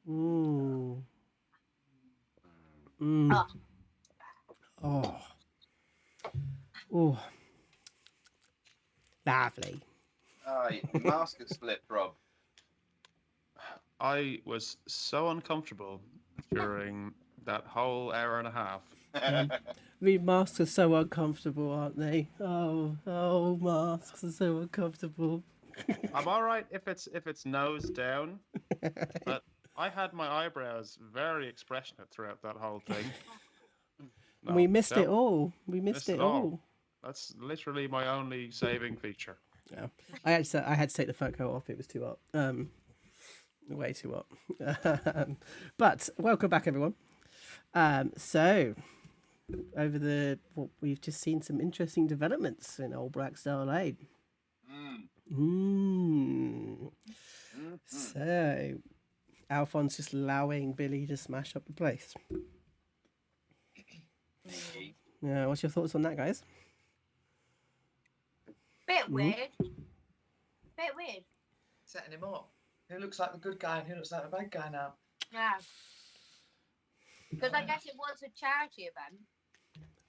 Mm. Mm. Oh. Oh. Lovely. Aye, mask it slipped, Rob. I was so uncomfortable during that whole hour and a half. These masks are so uncomfortable, aren't they? Oh, masks are so uncomfortable. I'm all right if it's nose down, but I had my eyebrows very expressionate throughout that whole thing. No, We missed it don't all. We miss missed it it all. all. That's literally my only saving feature. Yeah. I had to take the fur coat off. It was too hot. Way too hot. But welcome back, everyone. So we've just seen some interesting developments in old Blackstar Lane. So Alphonse just allowing Billy to smash up the place. Yeah, what's your thoughts on that, guys? Bit weird. Bit weird. Setting him up. Who looks like the good guy and who looks like the bad guy now? Yeah. Because I guess it was a charity event.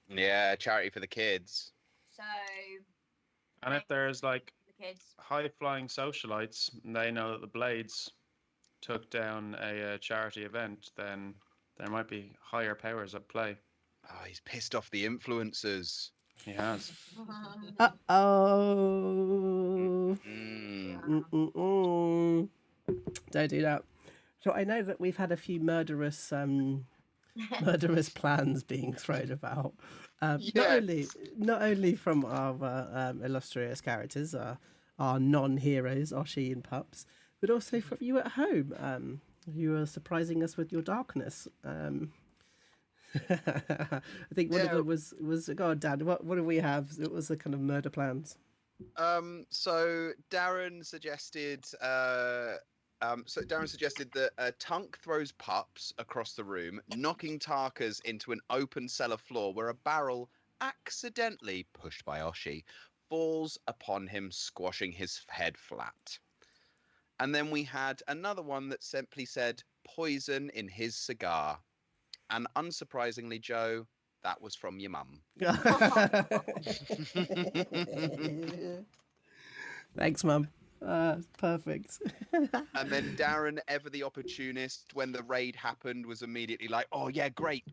Yeah, charity for the kids. So. And if there's like the kids. high-flying socialites, and they know that the Blades took down a charity event, then there might be higher powers at play. Oh, he's pissed off the influencers. He has. Uh-oh. Don't do that. So I know that we've had a few murderous plans being thrown about. Yes. Not only from our illustrious characters, our non-heroes, Oshi and Pups, but also from you at home. You are surprising us with your darkness. I think one of them was go on, Dan. What do we have? It was a kind of murder plans. So Darren suggested that Tunk throws Pups across the room, knocking Tarkas into an open cellar floor where a barrel, accidentally pushed by Oshi, falls upon him, squashing his head flat. And then we had another one that simply said poison in his cigar. And unsurprisingly, Joe, that was from your mum. Thanks, Mum. Perfect. And then Darren, ever the opportunist, when the raid happened, was immediately like, "Oh yeah, great."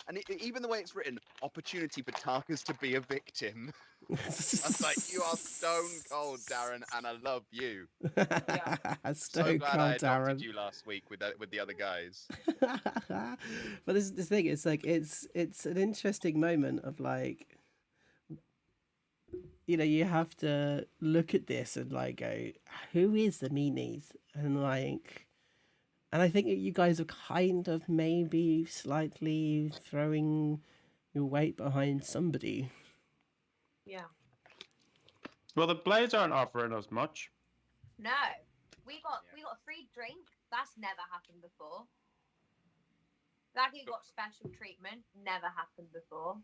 And even the way it's written, opportunity for Tarkas to be a victim. I was like, "You are stone cold, Darren, and I love you." Yeah. So glad I adopted you last week with the other guys. But this thing, it's like it's an interesting moment of like, you know, you have to look at this and like go, who is the meanies? And like, and I think you guys are kind of maybe slightly throwing your weight behind somebody. Yeah. Well, the Blades aren't offering us much. No. We got a free drink. That's never happened before. Blackie got special treatment. Never happened before.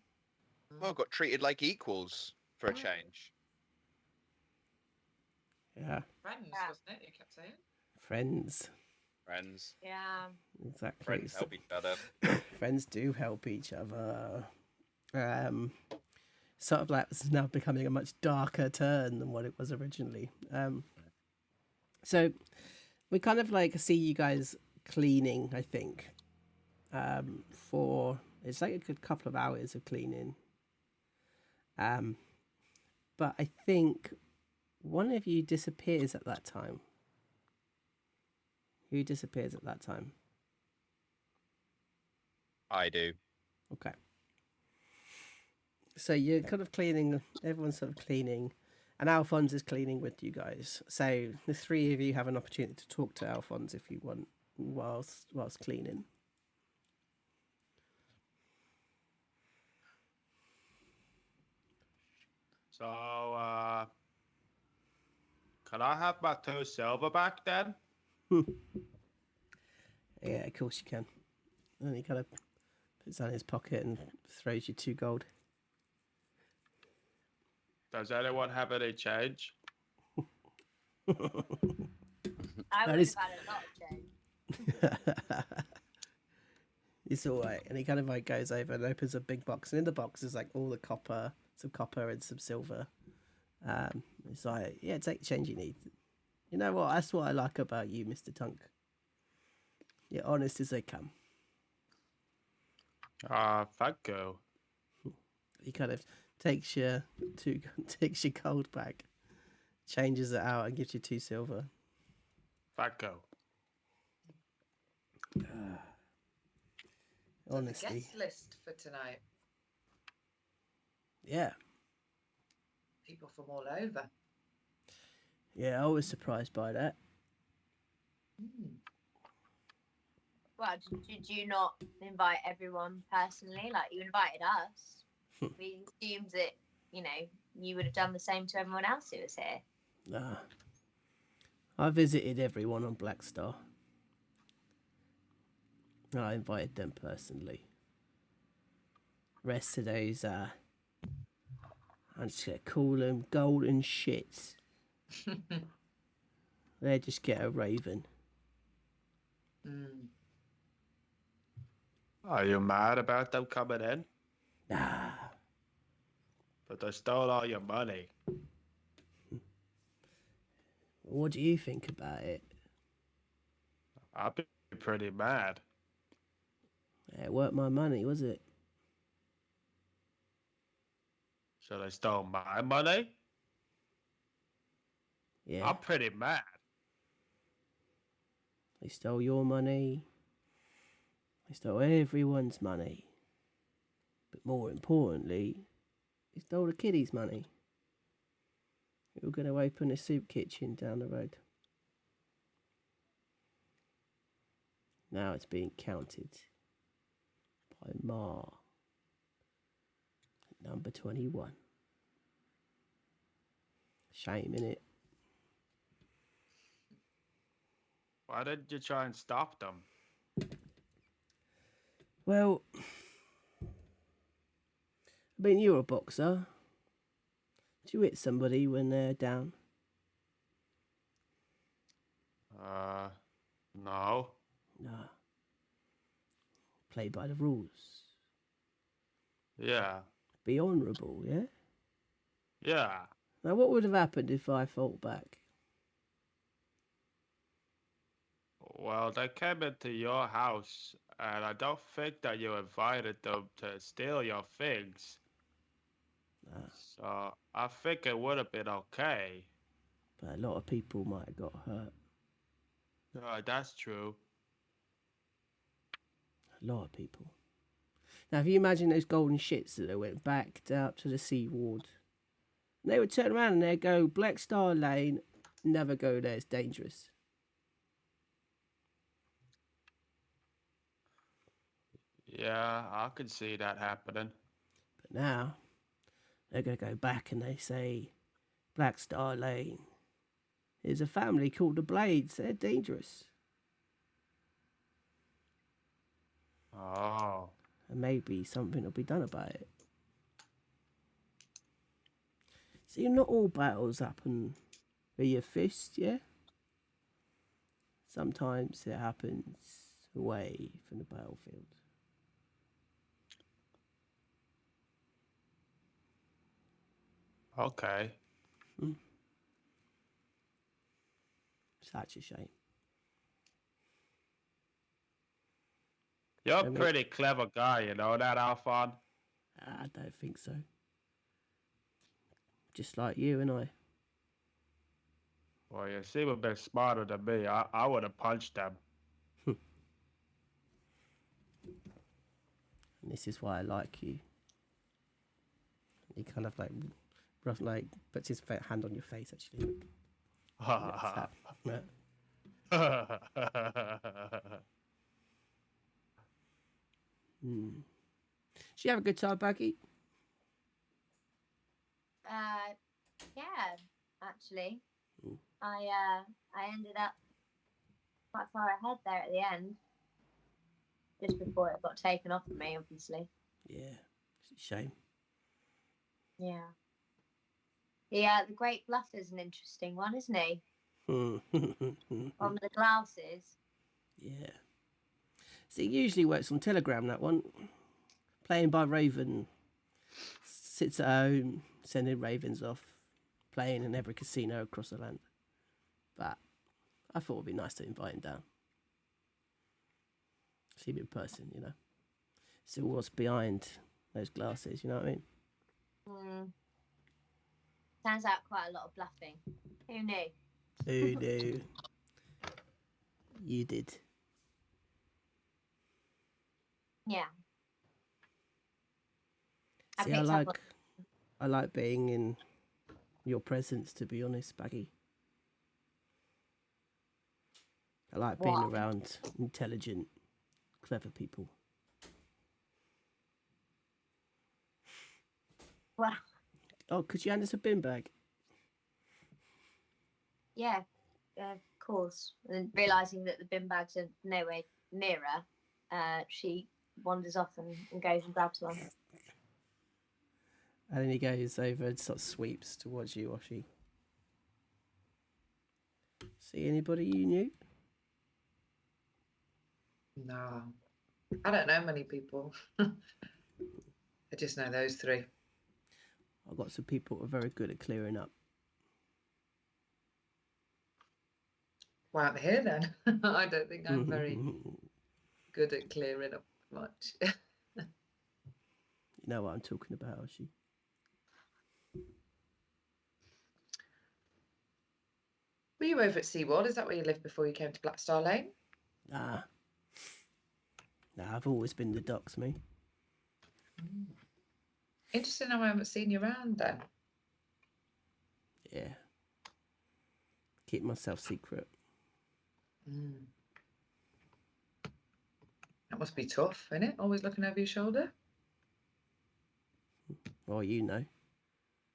Well, got treated like equals for a change. Yeah. Friends, wasn't it? You kept saying. Friends. Yeah. Exactly. Friends help each other. Friends do help each other. Sort of like it's now becoming a much darker turn than what it was originally. So we kind of like see you guys cleaning, I think. For it's like a good couple of hours of cleaning. But I think one of you disappears at that time. Who disappears at that time? I do. Okay. So you're kind of cleaning, everyone's sort of cleaning, and Alphonse is cleaning with you guys. So the three of you have an opportunity to talk to Alphonse if you want whilst cleaning. So, can I have my 2 silver back then? Yeah, of course you can. And he kind of puts that in his pocket and throws you 2 gold. Does anyone have any change? I That would is- have had a lot of change. It's all right. And he kind of like goes over and opens a big box, and in the box is like all the copper, some copper and some silver. It's like, yeah, take the change you need. You know what? That's what I like about you, Mr. Tunk. You're honest as they come. Thank you. He kind of takes your takes your gold back, changes it out, and gives you 2 silver. Thank you. So the Honesty. guest list for tonight. Yeah. People from all over. Yeah, I was surprised by that. Well, did you not invite everyone personally? Like, you invited us. We assumed that, you would have done the same to everyone else who was here. Nah. I visited everyone on Blackstar. I invited them personally. Rest of those, I'm just gonna call them golden shits. They just get a raven. Are you mad about them coming in? Nah. But they stole all your money. What do you think about it? I'd be pretty mad. It weren't my money, was it? So they stole my money? Yeah. I'm pretty mad. They stole your money. They stole everyone's money. But more importantly, they stole the kiddies' money. We were going to open a soup kitchen down the road. Now it's being counted by Ma. Number 21. Shame, innit? Why didn't you try and stop them? Well, I mean, you're a boxer. Do you hit somebody when they're down? No. Nah. Play by the rules. Yeah. Be honourable, yeah? Yeah. Now, what would have happened if I fought back? Well, they came into your house, and I don't think that you invited them to steal your things. Nah. So I think it would have been okay. But a lot of people might have got hurt. That's true. A lot of people. Now, if you imagine those golden shits that they went back out to the sea ward, and they would turn around and they'd go, Blackstar Lane, never go there, it's dangerous. Yeah, I can see that happening. But now, they're going to go back and they say, Blackstar Lane. There's a family called the Blades, they're dangerous. Oh. And maybe something will be done about it. See, not all battles happen with your fist, yeah? Sometimes it happens away from the battlefield. Okay. Such a shame. You're a Maybe- pretty clever guy, you know that, Alphon? I don't think so. Just like you and I. Well, you seem a bit smarter than me. I would have punched them. And this is why I like you. He kind of like, puts his hand on your face, actually. Ha Yeah. Did you have a good time, Baggy? Yeah, actually. Mm. I ended up quite far ahead there at the end. Just before it got taken off of me, obviously. Yeah, it's a shame. Yeah. Yeah, the Great Bluffer's an interesting one, isn't he? Hmm. On the glasses. Yeah. See, it usually works on Telegram, that one. Playing by Raven. Sits at home, sending ravens off, playing in every casino across the land. But I thought it'd be nice to invite him down. See him in person, you know. See what's behind those glasses, you know what I mean? Sounds like quite a lot of bluffing. Who knew? Who knew? You did. Yeah. See, I like being in your presence, to be honest, Baggy. I like being Why? around intelligent, clever people. Well, Oh, could you hand us a bin bag? yeah, of course. And realising that the bin bags are nowhere near her, she wanders off and goes and grabs one. And then he goes over and sort of sweeps towards you, Oshi. See anybody you knew? No. I don't know many people. I just know those three. I've got some people who are very good at clearing up. Why aren't they here then? I don't think I'm very good at clearing up much. You know what I'm talking about, Oshi. Were you over at Seaward? Is that where you lived before you came to Blackstar Lane? Nah, I've always been the docks, me. Interesting how I haven't seen you around then. Yeah. Keep myself secret. That must be tough, isn't it? Always looking over your shoulder. Well, you know.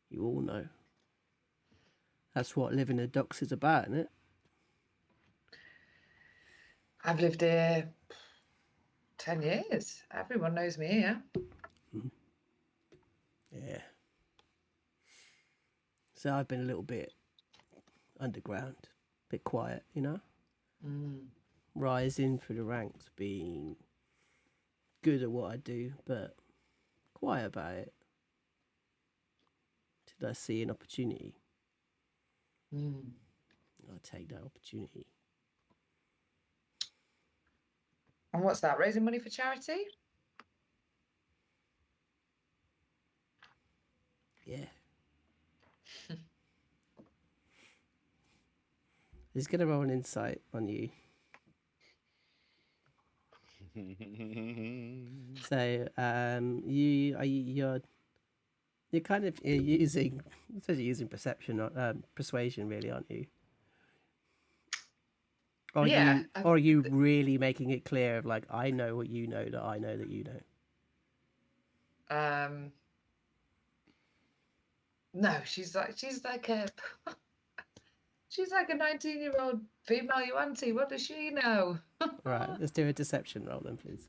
You all know. That's what living the docks is about, isn't it? I've lived here 10 years. Everyone knows me here. Yeah. So I've been a little bit underground, a bit quiet, you know? Rising through the ranks, being good at what I do, but quiet about it. Till I see an opportunity, I take that opportunity. And what's that? Raising money for charity? Yeah. He's gonna roll an insight on you. So, you're kind of using, especially using persuasion, really, aren't you? Or Yeah, are you really making it clear of like, I know what you know that I know that you know? No, she's like a she's like a 19-year-old female Yuan-Ti. What does she know? Right, let's do a deception roll then, please.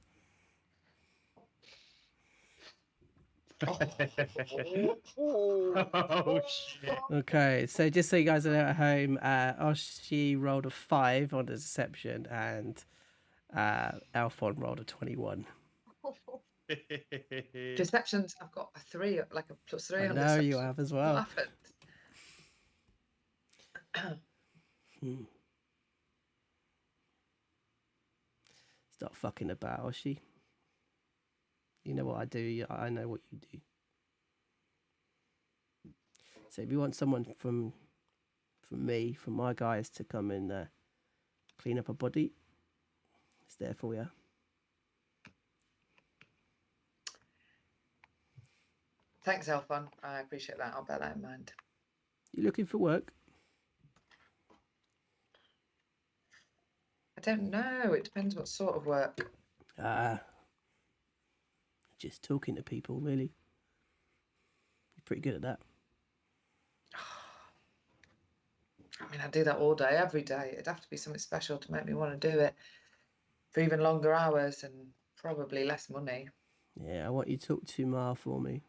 Oh shit! Okay, so just so you guys are at home, Oshi rolled a 5 on the deception, and Alphon rolled a 21. Deceptions, I've got a 3, like a +3 I on know deception. you have as well. What happened? Stop fucking about, Oshi. You know what I do, I know what you do. So if you want someone from me, from my guys, to come and clean up a body, it's there for you. Thanks, Alphon. I appreciate that. I'll bear that in mind. You looking for work? I don't know. It depends what sort of work. Just talking to people, really. You're pretty good at that. I mean, I do that all day, every day. It'd have to be something special to make me want to do it for even longer hours and probably less money. Yeah, I want you to talk to Ma for me.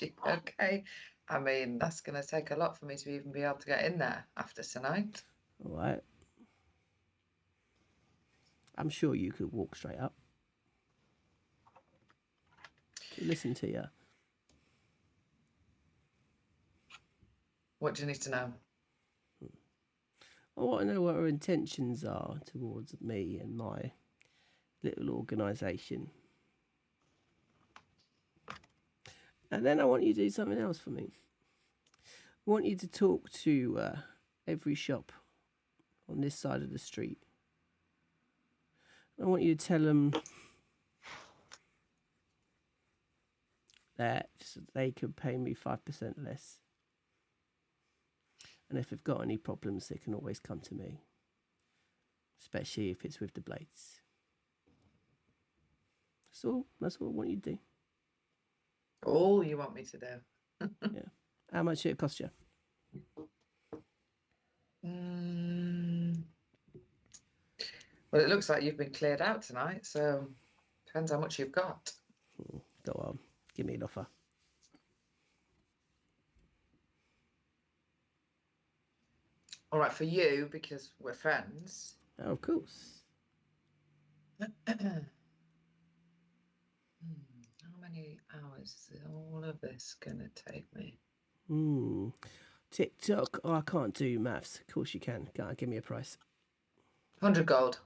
Okay. I mean, that's going to take a lot for me to even be able to get in there after tonight. All right. I'm sure you could walk straight up. To listen to you. What do you need to know? I want to know what her intentions are towards me and my little organisation. And then I want you to do something else for me. I want you to talk to every shop on this side of the street. I want you to tell them that they could pay me 5% less. And if they've got any problems, they can always come to me. Especially if it's with the blades. That's all I want you to do. All you want me to do. Yeah. How much did it cost you? Well, it looks like you've been cleared out tonight, so depends how much you've got. Go on, give me an offer. All right, for you, because we're friends. Oh, of course. How many hours is all of this going to take me? TikTok. Oh, I can't do maths. Of course you can. Can't give me a price. 100 gold.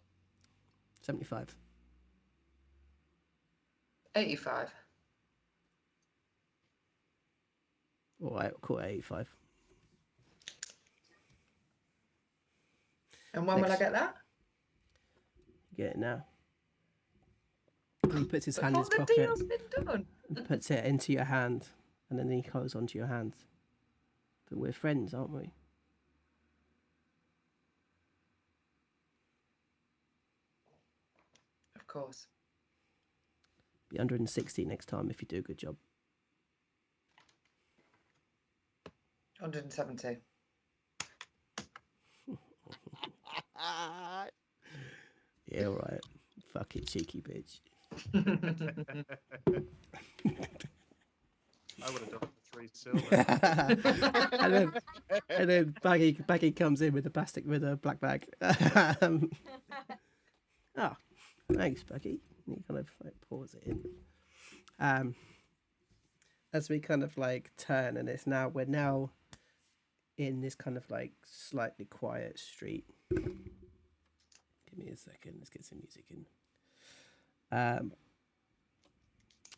75. 85. All right, I'll call it 85. And when will I get that? Get it now. He puts his hand in his The pocket. deal's been done. Puts it into your hand, and then he goes onto your hand. But we're friends, aren't we? Of course. Be 160 next time if you do a good job. 170. Yeah, all right. Fucking cheeky bitch. I would have done it for 3 silver. and then Baggy comes in with a black bag. Oh, thanks, Baggy. And he kind of like pours it in. As we kind of like turn, and we're now in this kind of like slightly quiet street. Give me a second. Let's get some music in.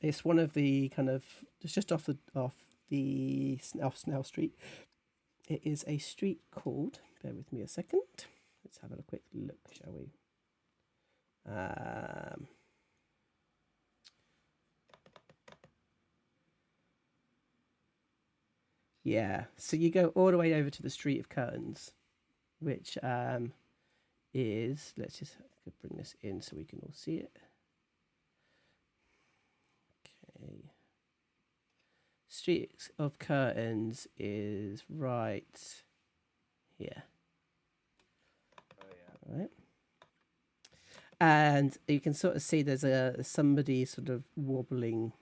It's one of the kind of it's just off Snell Street. It is a street called. Bear with me a second. Let's have a quick look, shall we? Yeah. So you go all the way over to the Street of Curtains, which is, let's just bring this in so we can all see it. Okay. Street of Curtains is right here. Oh yeah. Right. And you can sort of see there's somebody sort of wobbling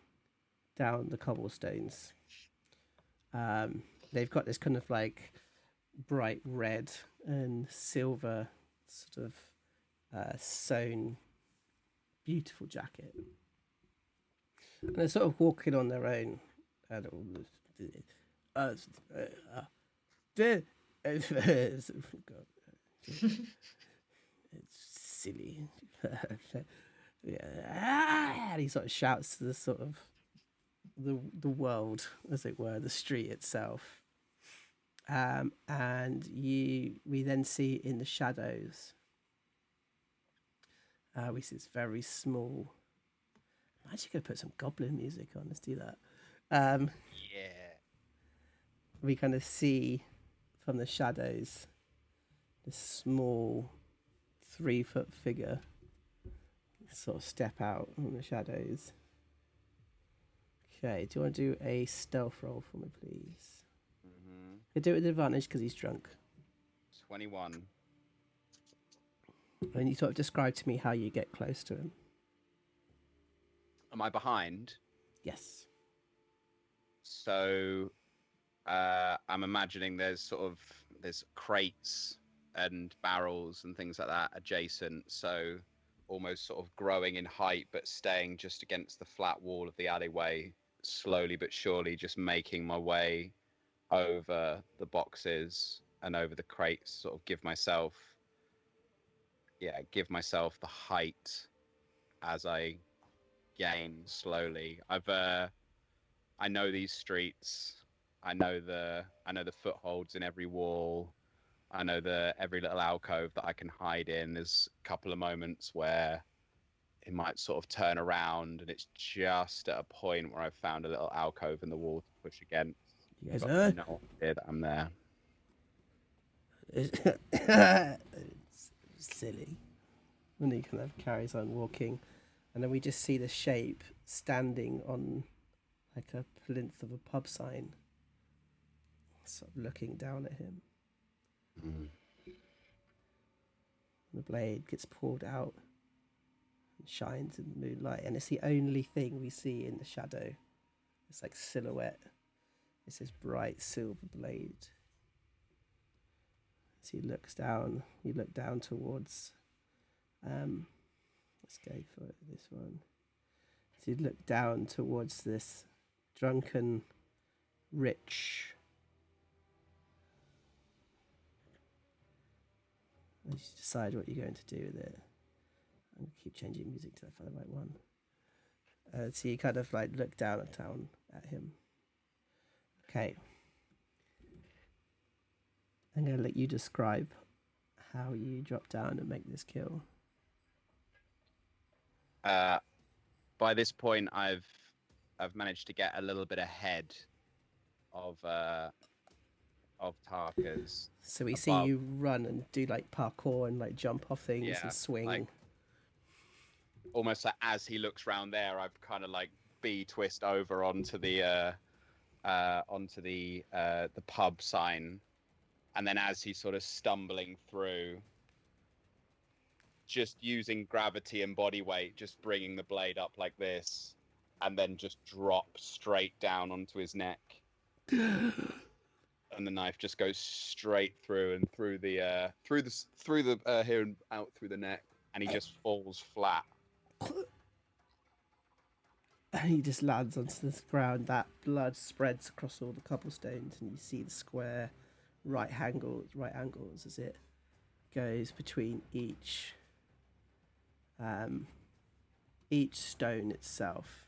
down the cobblestones. They've got this kind of like bright red and silver sort of sewn beautiful jacket. And they're sort of walking on their own. And it's silly. Yeah. And he sort of shouts to the sort of the world, as it were, the street itself. And we then see in the shadows, we see this very small. I'm actually going to put some goblin music on. Let's do that. Yeah. We kind of see from the shadows this small 3-foot figure sort of step out from the shadows. Okay, do you want to do a stealth roll for me, please? Mm-hmm. You do it with advantage because he's drunk. 21. And you sort of describe to me how you get close to him. Am I behind? Yes. So I'm imagining there's crates and barrels and things like that adjacent. So almost sort of growing in height, but staying just against the flat wall of the alleyway, slowly but surely, just making my way over the boxes and over the crates. Sort of give myself the height as I gain slowly. I know these streets. I know the footholds in every wall. I know every little alcove that I can hide in. There's a couple of moments where it might sort of turn around, and it's just at a point where I've found a little alcove in the wall to push against. You guys Got no idea that I'm there. It's silly. And he kind of carries on walking, and then we just see the shape standing on like a plinth of a pub sign, sort of looking down at him. The blade gets pulled out and shines in the moonlight, and it's the only thing we see in the shadow. It's like silhouette. It's this bright silver blade. As he looks down, you look down towards let's go for this one. So you look down towards this drunken, rich. You decide what you're going to do with it. I'm going to keep changing music till I find the right one. So you kind of like look down at him. Okay. I'm going to let you describe how you drop down and make this kill. By this point, I've managed to get a little bit ahead of Tarka's. So we see you run and do like parkour and like jump off things and swing. Like, almost like as he looks round there, I've kind of like twist over onto the pub sign, and then as he's sort of stumbling through, just using gravity and body weight, just bringing the blade up like this, and then just drop straight down onto his neck. And the knife just goes straight through and through the here and out through the neck, and he just falls flat. And he just lands onto the ground. That blood spreads across all the cobblestones, and you see the square right angles as it goes between each stone itself.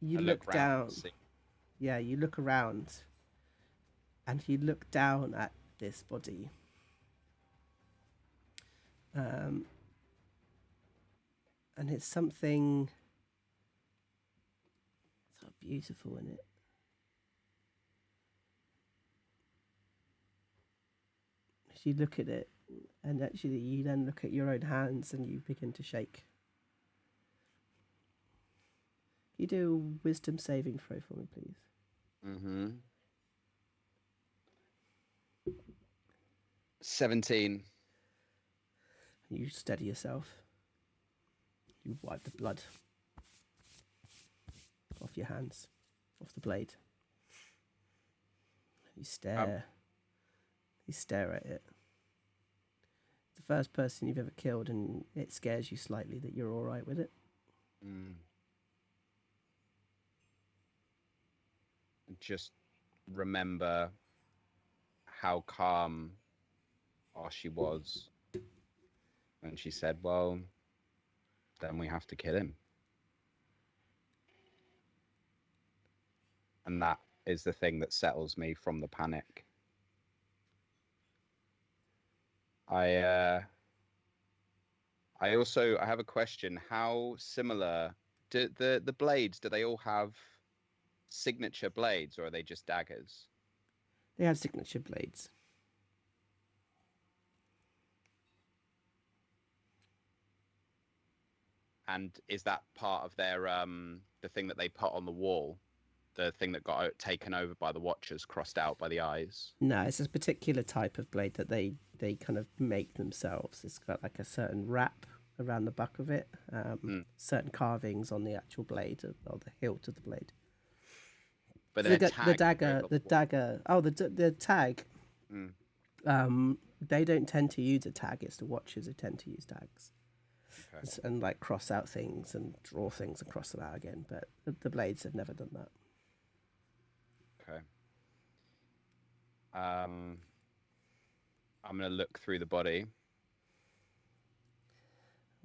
You look down. Yeah, you look around, and you look down at this body. And it's something so beautiful in it. As you look at it, and actually you then look at your own hands and you begin to shake. You do a wisdom saving throw for me, please. 17. You steady yourself. You wipe the blood off your hands, off the blade. You stare. You stare at it. It's the first person you've ever killed, and it scares you slightly that you're all right with it. Just remember how calm Archie was when she said, well, then we have to kill him. And that is the thing that settles me from the panic. I have a question. How similar do the blades, do they all have signature blades, or are they just daggers? They have signature blades. And is that part of their the thing that they put on the wall, the thing that got taken over by the Watchers, crossed out by the eyes? No, it's a particular type of blade that they kind of make themselves. It's got like a certain wrap around the back of it, certain carvings on the actual blade or the hilt of the blade. But So then the, the tag dagger, the dagger. Oh, the tag. Mm. They don't tend to use a tag. It's the watchers who tend to use tags. Okay. And like cross out things and draw things and cross them out again. But the blades have never done that. Okay. I'm gonna look through the body.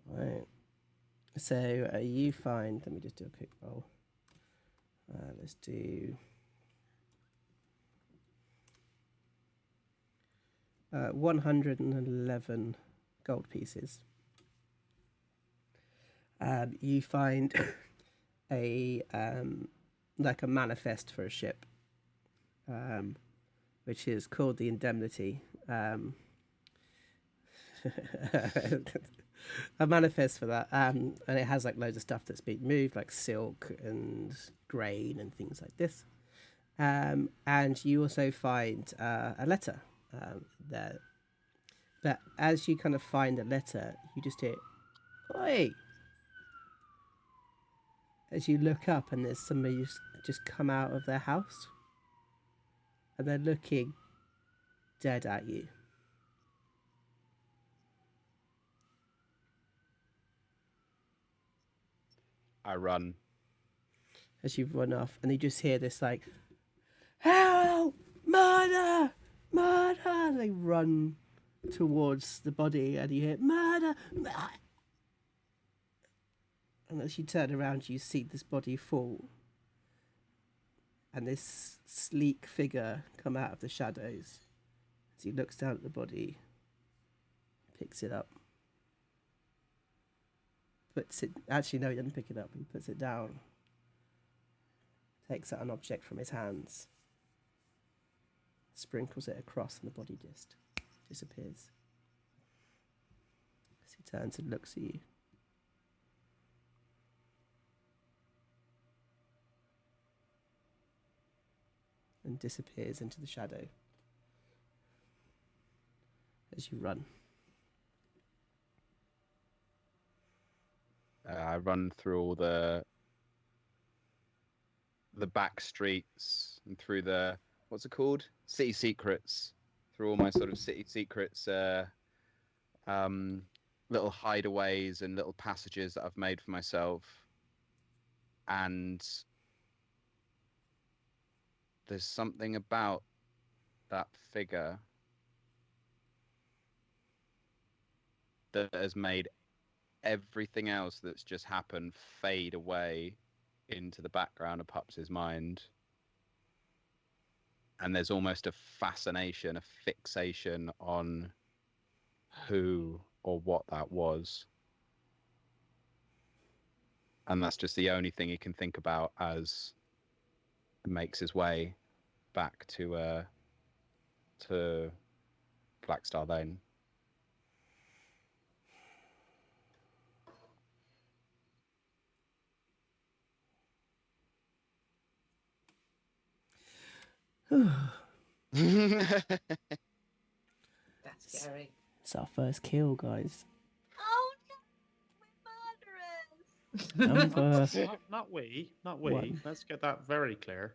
Right. So you find. Let me just do a quick roll. Let's do. 111 gold pieces. You find a like a manifest for a ship, which is called the Indemnity. A manifest for that, and it has like loads of stuff that's been moved, like silk and grain and things like this. And you also find a letter there. But as you kind of find the letter, you just hear, "Oi!" As you look up, and there's somebody who's just come out of their house, and they're looking dead at you. I run. As you run off, and you just hear this like, "Help! Murder! Murder!" And they run towards the body, and you hear, "Murder! Murder!" And as you turn around, you see this body fall, and this sleek figure come out of the shadows. As he looks down at the body, picks it up, puts it. Actually, no, he doesn't pick it up. He puts it down, takes out an object from his hands, sprinkles it across, and the body just disappears. As he turns and looks at you. And disappears into the shadow as you run. I run through all the back streets and through the, what's it called? City secrets. Through all my sort of city secrets, little hideaways and little passages that I've made for myself. And there's something about that figure that has made everything else that's just happened fade away into the background of Pups' mind. And there's almost a fascination, a fixation on who or what that was. And that's just the only thing he can think about as he makes his way back to Blackstar Lane. That's scary. It's our first kill, guys. Oh no, we're murderers. Number Not we. One. Let's get that very clear.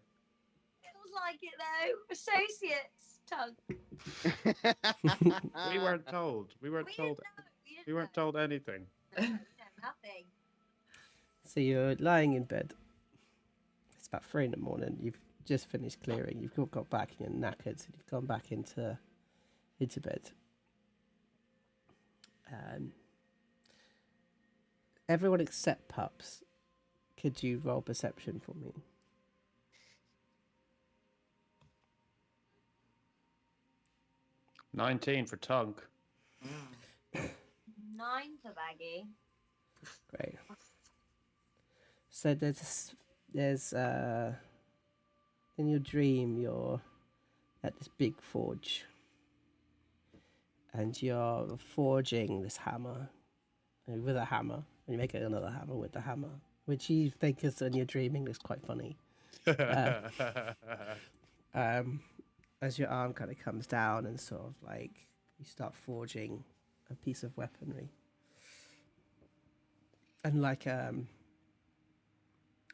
Feels like it though. Associates, Tug. We weren't told. We weren't We told. didn't know. We weren't told anything. We didn't know nothing. So you're lying in bed. It's about 3 a.m. You've just finished clearing. You've got back and you're knackered. So you've gone back into bed. Everyone except Pups, could you roll perception for me? 19 for Tug. 9 for Baggy. Great. So there's in your dream you're at this big forge, and you're forging this hammer with a hammer, and you're making another hammer with the hammer, which you think is when you're dreaming is quite funny. As your arm kind of comes down and sort of like you start forging a piece of weaponry, and like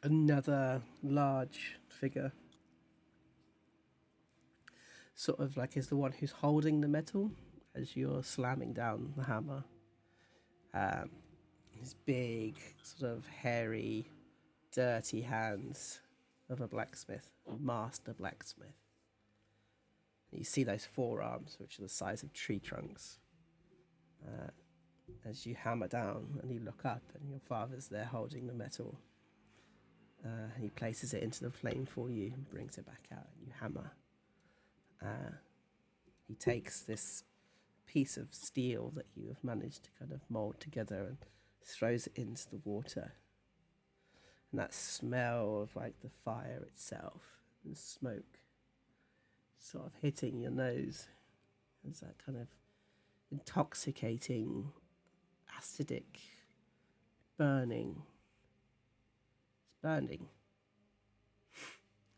another large figure sort of like is the one who's holding the metal as you're slamming down the hammer. His big, sort of hairy, dirty hands of a blacksmith, a master blacksmith. You see those forearms, which are the size of tree trunks. As you hammer down and you look up, and your father's there holding the metal. He places it into the flame for you and brings it back out, and you hammer. He takes this piece of steel that you have managed to kind of mold together and throws it into the water. And that smell of like the fire itself, the smoke, sort of hitting your nose, as that kind of intoxicating, acidic burning. It's burning.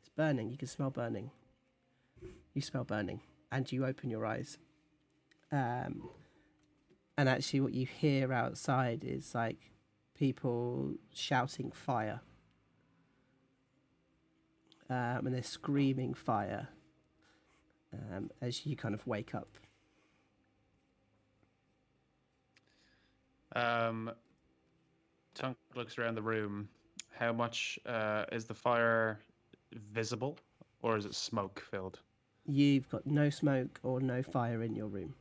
It's burning. You can smell burning. You smell burning, and you open your eyes. And actually, what you hear outside is like people shouting fire. And they're screaming fire as you kind of wake up. Tunk looks around the room. How much is the fire visible, or is it smoke filled? You've got no smoke or no fire in your room,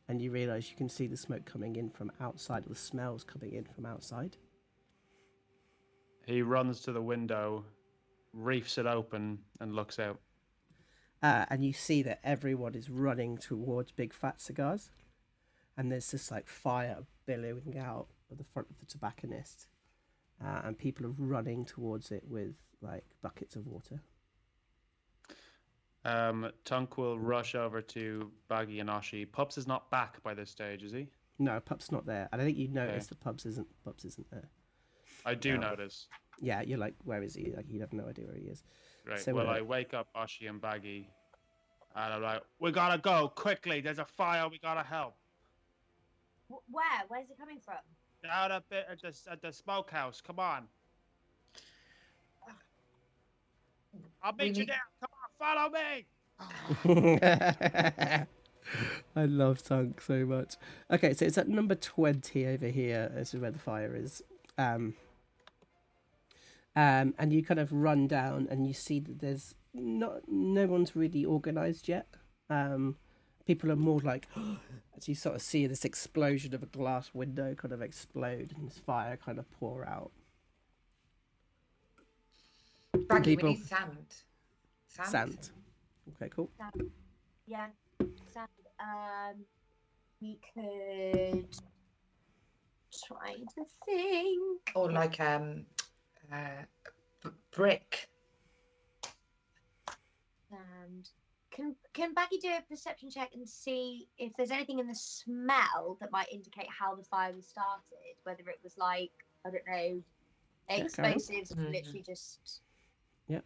and you realise you can see the smoke coming in from outside, or the smells coming in from outside. He runs to the window, reefs it open, and looks out. And you see that everyone is running towards Big Fat Cigars, and there's this like fire billowing out of the front of the tobacconist, and people are running towards it with like buckets of water. Tunk will rush over to Baggy and Oshi. Pups is not back by this stage, is he? No, Pup's not there. And I think you notice that Pups isn't there. I do notice. Yeah, you're like, where is he? Like, you have no idea where he is. Right. So, well, I wake up Oshi and Baggy, and I'm like, "We gotta go quickly. There's a fire. We gotta help." Where? Where's it coming from? Down a bit at the smokehouse. Come on. I'll meet you there. Come on, follow me. I love Tunk so much. Okay, so it's at number 20 over here. This is where the fire is. And you kind of run down and you see that there's no one's really organised yet. People are more like, as you sort of see this explosion of a glass window kind of explode and this fire kind of pour out. Baggy, we need sand. Sand. Okay, cool. Sand. Yeah, sand. We could try to think. Or like brick. And can Baggy do a perception check and see if there's anything in the smell that might indicate how the fire was started? Whether it was like, I don't know, explosives, or literally just. Yep.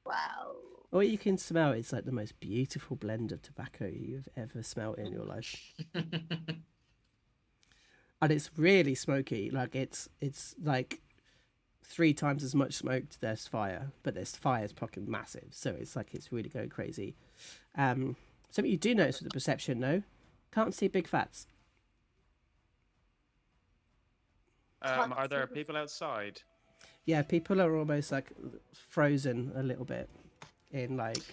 Well. All you can smell is like the most beautiful blend of tobacco you've ever smelled in your life. And it's really smoky. Like it's like 3 times as much smoke to this fire, but this fire is fucking massive. So it's like it's really going crazy. Something you do notice with the perception, no? Can't see big fats. Are there people outside? Yeah, people are almost like frozen a little bit in like.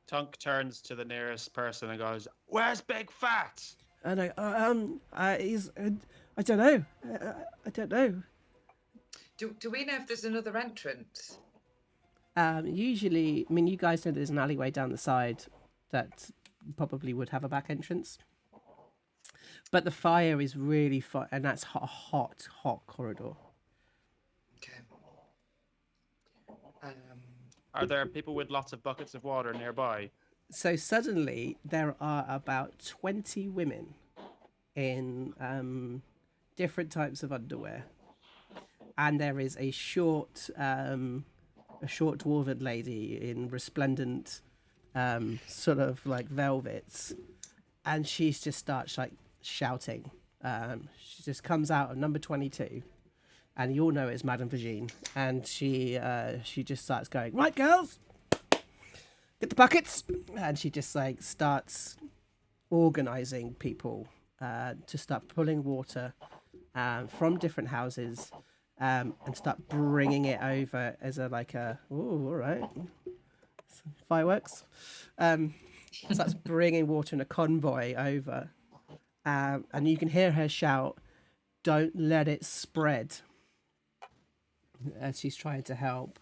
Tunk turns to the nearest person and goes, "Where's Big Fat?" And he's. I don't know. I don't know. Do we know if there's another entrance? Usually, I mean, you guys know there's an alleyway down the side that probably would have a back entrance. But the fire is really far, and that's a hot corridor. Okay. Are there people with lots of buckets of water nearby? So suddenly there are about 20 women in different types of underwear, and there is a short dwarven lady in resplendent sort of like velvets, and she just starts like shouting. She just comes out of number 22. and you all know it's Madame Virginie, and she just starts going, right, girls, get the buckets, and she just like starts organizing people to start pulling water from different houses and start bringing it over as a all right, fireworks. Starts bringing water in a convoy over, and you can hear her shout, "Don't let it spread," as she's trying to help.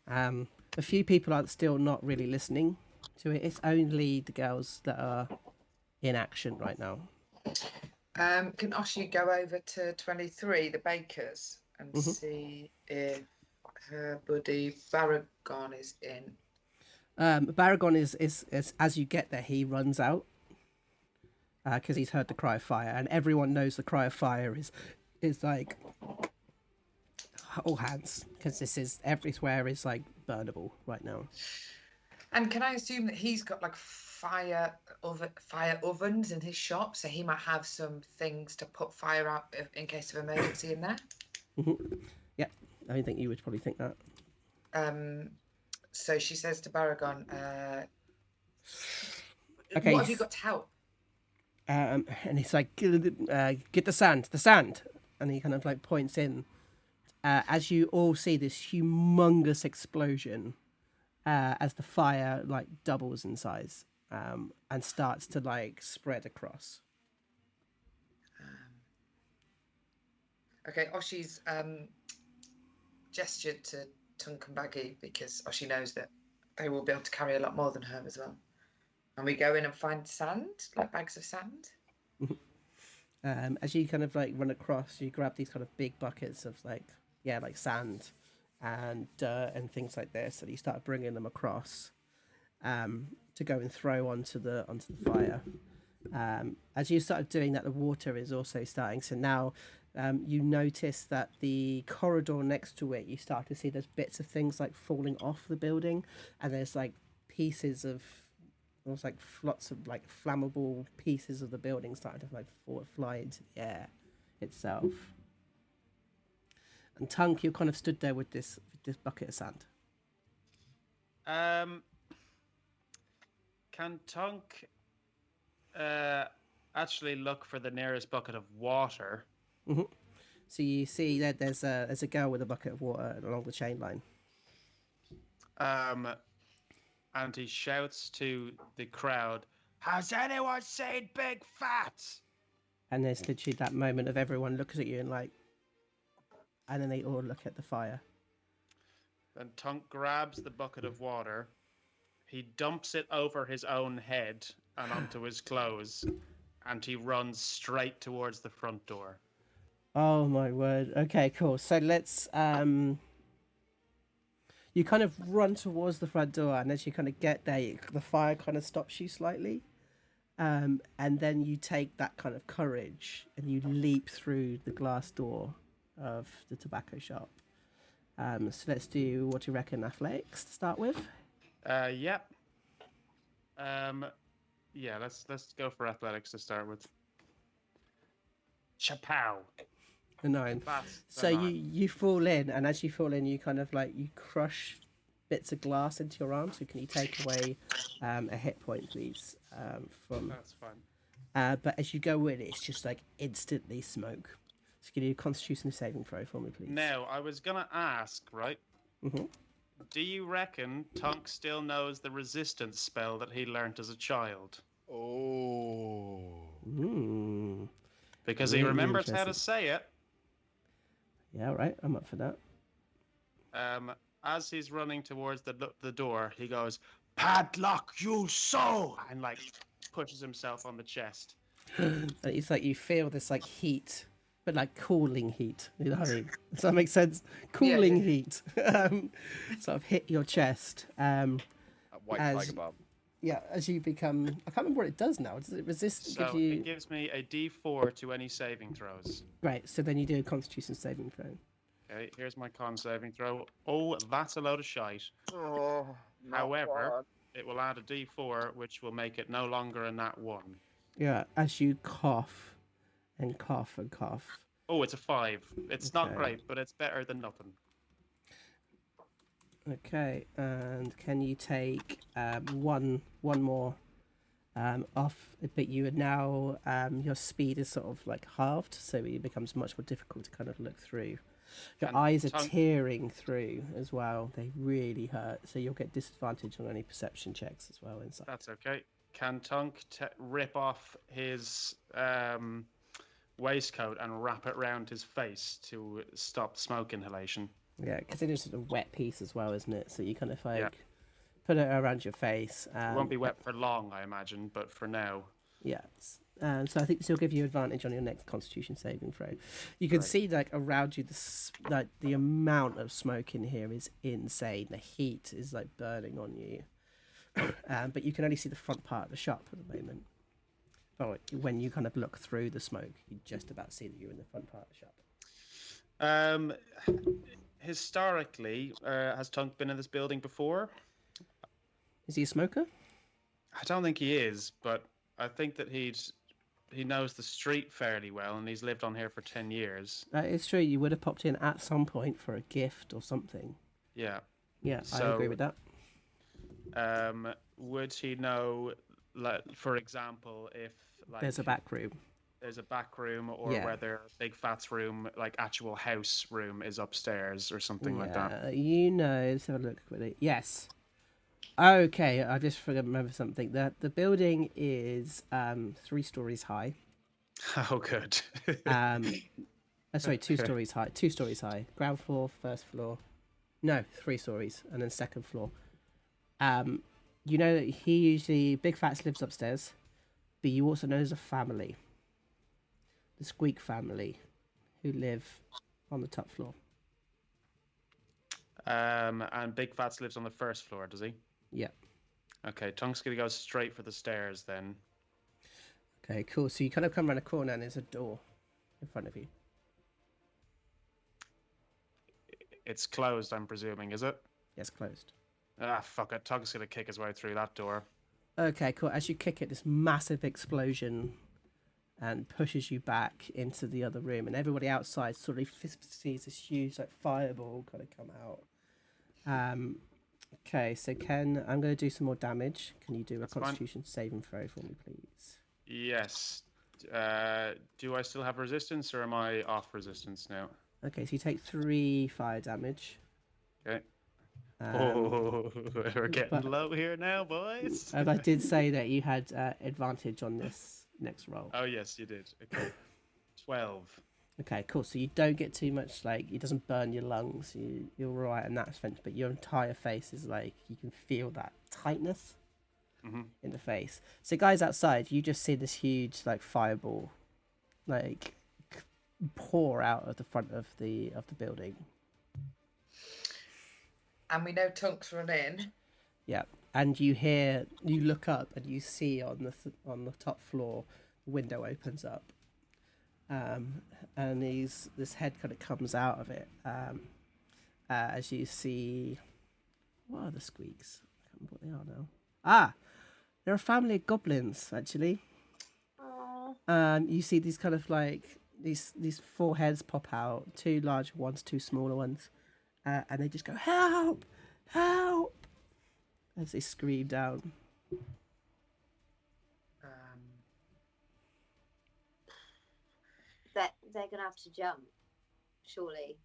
A few people are still not really listening to it. It's only the girls that are in action right now. Can Oshi go over to 23, the bakers, and see if her buddy Baragon is in? Baragon is as you get there, he runs out because he's heard the cry of fire, and everyone knows the cry of fire is like all hands, because this is everywhere is like burnable right now. And can I assume that he's got like fire ovens in his shop, so he might have some things to put fire out in case of emergency in there? Yeah, I think you would probably think that. So she says to Baragon, okay, what have you got to help? And he's like, get the sand, and he kind of like points in. As you all see this humongous explosion, as the fire like doubles in size and starts to like spread across. Okay, Oshi's gestured to Tunk and Baggy because Oshi knows that they will be able to carry a lot more than her as well. And we go in and find sand, like bags of sand. As you kind of like run across, you grab these kind of big buckets of like sand and dirt and things like this, and you start bringing them across to go and throw onto the fire. As you start doing that, the water is also starting. So now you notice that the corridor next to it, you start to see there's bits of things like falling off the building, and there's like pieces of almost like lots of like flammable pieces of the building starting to like fly into the air itself. And Tunk, you kind of stood there with this bucket of sand. Can Tunk actually look for the nearest bucket of water? Mm-hmm. So you see that there's a girl with a bucket of water along the chain line. And he shouts to the crowd, "Has anyone seen Big Fat?" And there's literally that moment of everyone looks at you and like, and then they all look at the fire. Then Tunk grabs the bucket of water, he dumps it over his own head and onto his clothes, and he runs straight towards the front door. Oh my word. Okay, cool. So let's you kind of run towards the front door, and as you kind of get there, the fire kind of stops you slightly. And then you take that kind of courage and you leap through the glass door of the tobacco shop. So let's do, what do you reckon, athletics to start with? Yep. Yeah, let's go for athletics to start with. Chapow. A 9. So you fall in, and as you fall in, you kind of like, you crush bits of glass into your arm. So can you take away a hit point, please? That's fine. But as you go in, it's just like instantly smoke. So can you do a Constitution saving throw for me, please? Now, I was gonna ask, right? Mm-hmm. Do you reckon Tunk still knows the resistance spell that he learnt as a child? Oh. Because Really he remembers how to interesting. say it. Yeah, right. I'm up for that. As he's running towards the door, he goes, "Padlock, you soul!" and like pushes himself on the chest. And it's like you feel this like heat, but like cooling heat. You know what I mean? Does that make sense? Cooling heat. Sort of hit your chest. White tiger barb. Yeah, as you become, I can't remember what it does now. Does it resist? So it gives me a D4 to any saving throws. Right, so then you do a Constitution saving throw. Okay, here's my con saving throw. Oh, that's a load of shite. Oh, However, it will add a D4, which will make it no longer a nat 1. Yeah, as you cough and cough and cough, Oh, it's a 5. It's not Okay. great, but it's better than nothing. Okay, and can you take one more off? But you are now your speed is sort of like halved, so it becomes much more difficult to kind of look through. Your Can eyes are Tunk- tearing through as well. They really hurt, so you'll get disadvantage on any perception checks as well inside. That's okay. Can Tunk rip off his waistcoat and wrap it around his face to stop smoke inhalation? Yeah, because it is a wet piece as well, isn't it? So you kind of like Yeah. put it around your face. It won't be wet for long, I imagine, but for now. Yeah. So I think this will give you advantage on your next Constitution saving throw. You can Great. see like around you, the amount of smoke in here is insane. The heat is like burning on you, but you can only see the front part of the shop at the moment. But like, when you kind of look through the smoke, you just about see that you're in the front part of the shop. Historically, has Tunk been in this building before? Is he a smoker? I don't think he is, but I think that he knows the street fairly well, and he's lived on here for 10 years. It's true. You would have popped in at some point for a gift or something. Yeah. Yeah, I So, agree with that. Would he know, like, for example, if like There's a back room. there's a back room, or Yeah. whether Big Fat's room, like actual house room, is upstairs or something like that? You know, let's have a look quickly. Yes. Okay, I just forgot to remember something. The building is 3 stories high. Oh, good. Sorry, 2 stories high. 2 stories high. Ground floor, first floor. No, 3 stories, and then second floor. You know that Big Fats lives upstairs, but you also know there's a family, the Squeak family, who live on the top floor. And Big Fats lives on the first floor, does he? Yeah. Okay, Tunk's gonna go straight for the stairs then. Okay, cool. So you kind of come around a corner and there's a door in front of you. It's closed, I'm presuming, is it? Yes, closed. Ah, fuck it. Tunk's gonna kick his way through that door. Okay, cool. As you kick it, this massive explosion and pushes you back into the other room, and everybody outside sort of sees this huge like fireball kind of come out. Okay, so Ken, I'm going to do some more damage. Can you do a That's fine. Constitution saving throw for me, please? Yes. Do I still have resistance, or am I off resistance now? Okay, so you take 3 fire damage. Okay. Um, We're getting but- low here now, boys. And I did say that you had advantage on this next roll. Oh, yes, you did. Okay. 12. Okay, cool. So you don't get too much, like, it doesn't burn your lungs. You're all right in that sense, but your entire face is like, you can feel that tightness in the face. So guys outside, you just see this huge, like, fireball, like, pour out of the front of the building. And we know Tunk's run in. Yeah, and you look up and you see on the top floor, the window opens up, and this head kind of comes out of it. As you see, what are the squeaks? I can't remember what they are now. Ah, they're a family of goblins actually. You see these kind of like these 4 heads pop out, 2 larger ones, 2 smaller ones, and they just go help, help, as they scream down. They're gonna have to jump, surely.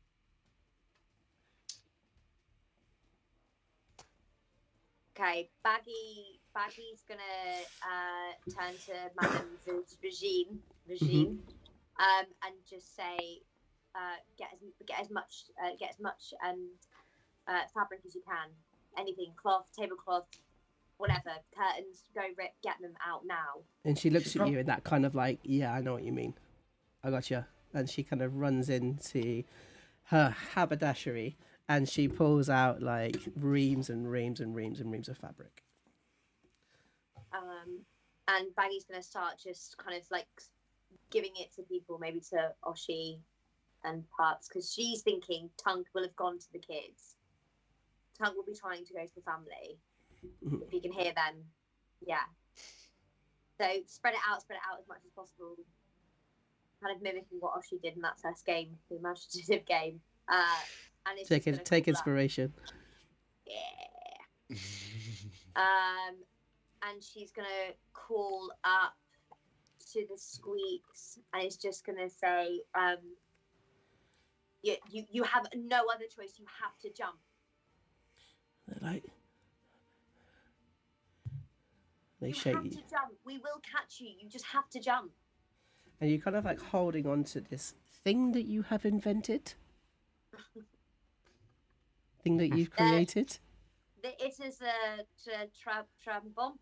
Okay, Baggy's gonna turn to Madame Regine, and just say, get as much fabric as you can, anything, cloth, tablecloth, whatever, curtains, go rip, get them out now. And she looks at you in that kind of like, yeah, I know what you mean. I gotcha. And she kind of runs into her haberdashery and she pulls out like reams and reams and reams and reams of fabric. And Baggy's gonna start just kind of like giving it to people, maybe to Oshi and Parts, because she's thinking Tunk will have gone to the kids. Tunk will be trying to go to the family. If you can hear them, yeah. So spread it out as much as possible. kind of mimicking what Oshi did, and that's her game, the imaginative game. And it's Take just gonna take call up. inspiration. Yeah. And she's gonna call up to the squeaks, and it's just gonna say, you have no other choice. You have to jump. They're like, they You shake have you, to jump. We will catch you. You just have to jump. and you're kind of like holding on to this thing that you have invented, thing that you've created. It is a trampoline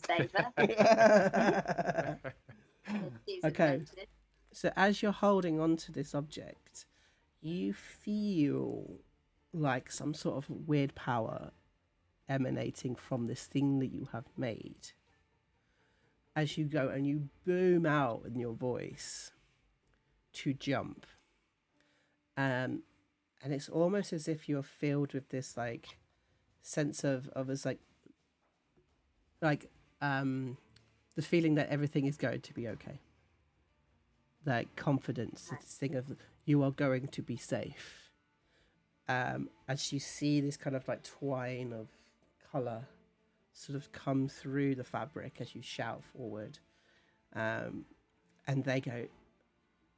saver. Okay. So as you're holding on to this object, you feel like some sort of weird power emanating from this thing that you have made. As you go and you boom out in your voice to jump. And it's almost as if you're filled with this like sense of as the feeling that everything is going to be okay. Like confidence, this thing of you are going to be safe. As you see this kind of like twine of colour sort of come through the fabric as you shout forward, and they go,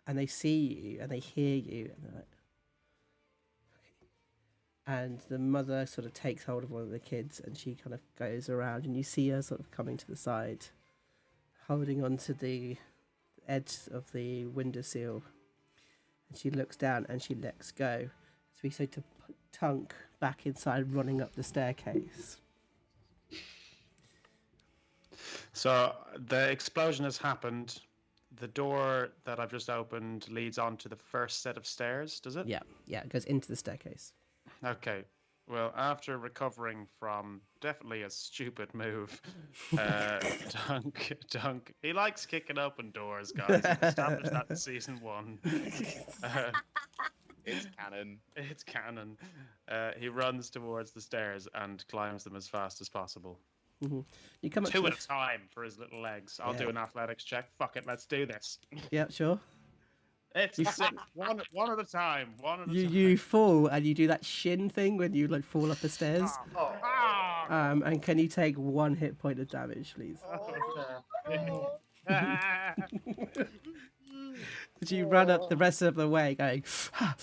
and they see you and they hear you, and they're like, okay. And the mother sort of takes hold of one of the kids, and she kind of goes around, and you see her sort of coming to the side, holding onto the edge of the windowsill, and she looks down and she lets go. So we say to Tunk back inside, running up the staircase. So the explosion has happened. The door that I've just opened leads on to the first set of stairs, does it? Yeah, it goes into the staircase. Okay. Well, after recovering from definitely a stupid move, Dunk, he likes kicking open doors, guys. We've established that in season 1. It's canon. It's canon. He runs towards the stairs and climbs them as fast as possible. Mm-hmm. You come up 2 to at a time for his little legs. I'll do an athletics check. Fuck it, let's do this. Yeah, sure. It's one at a time. You fall and you do that shin thing when you like fall up the stairs. And can you take 1 hit point of damage, please? Did you run up the rest of the way going? Holy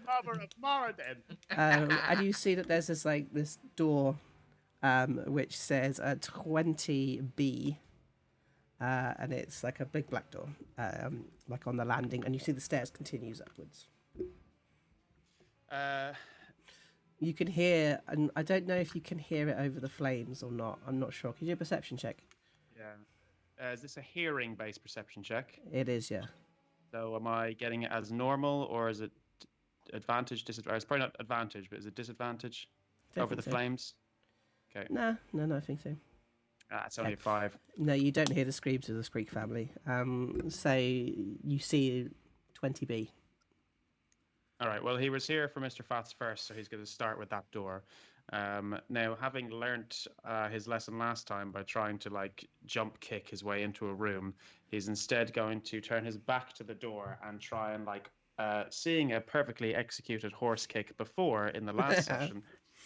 mother of Moradin! And you see that there's this door, which says 20B. And it's like a big black door, like on the landing, and you see the stairs continues upwards. You can hear, and I don't know if you can hear it over the flames or not. I'm not sure. Can you do a perception check? Yeah. Is this a hearing-based perception check? It is, yeah. So am I getting it as normal, or is it advantage, disadvantage? It's probably not advantage, but is it disadvantage over the flames? Okay. No, I think so. It's only a 5. No, you don't hear the screams of the Screek family. So you see 20B. All right. Well, he was here for Mr. Fats first, so he's going to start with that door. Now, having learnt his lesson last time by trying to jump kick his way into a room, he's instead going to turn his back to the door and try and seeing a perfectly executed horse kick before in the last session,